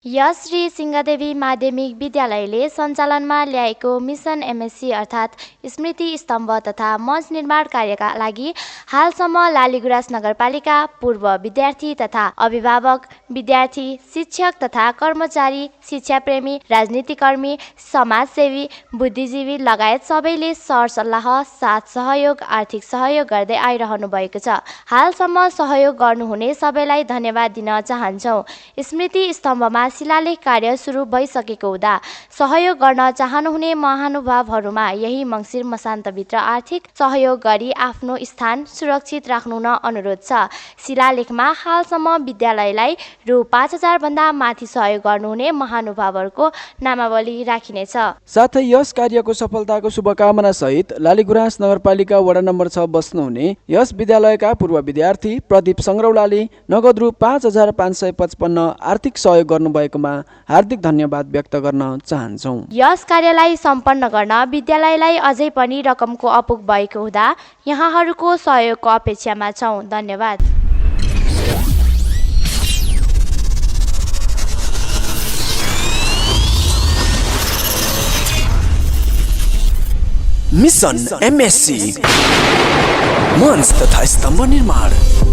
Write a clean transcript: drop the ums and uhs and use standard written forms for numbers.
यस श्री सिंहदेवी माध्यमिक विद्यालयले सञ्चालनमा ल्याएको मिसन एमएससी अर्थात् स्मृति स्तम्भ तथा मञ्च निर्माण कार्यका लागि हालसम्म लालीगुराँस नगरपालिका पूर्व विद्यार्थी तथा अभिभावक, विद्यार्थी, शिक्षक तथा कर्मचारी, शिक्षाप्रेमी, राजनीतिकर्मी, समाजसेवी, बुद्धिजीवी लगायत सबैले सरसल्लाह, साथ सहयोग, आर्थिक सहयोग गर्दै आइरहनु भएको छ। हालसम्म सहयोग गर्नुहुने सबैलाई धन्यवाद दिन चाहन्छौँ। स्मृति स्तम्भमा शिलालेख कार्य सुरु भइसकेको हुँदा सहयोग गर्न चाहनुहुने महानुभावहरूमा यही मङ्सिर मसान्तभित्र आर्थिक सहयोग गरी आफ्नो स्थान सुरक्षित राख्नु न अनुरोध छ। शिलालेखमा हालसम्म विद्यालयलाई रु 5,000 भन्दा माथि सहयोग गर्नुहुने महानुभावहरूको नामावली राखिनेछ। साथै यस कार्यको सफलताको शुभकामना सहित लालीगुराँस नगरपालिका वडा नम्बर 6 बस्नुहुने यस विद्यालयका पूर्व विद्यार्थी प्रदीप सङ्ग्रौलाले नगद रु 5,555 आर्थिक सहयोग गर्नु भएकोमा हार्दिक धन्यवाद व्यक्त गर्न चाहन्छौँ। यस कार्यलाई सम्पन्न गर्न विद्यालयलाई अझै पनि रकमको अपुग भएको हुँदा यहाँहरूको सहयोगको अपेक्षामा छौँ। धन्यवाद। मिसन एमएससी मञ्च तथा स्तम्भ निर्माण।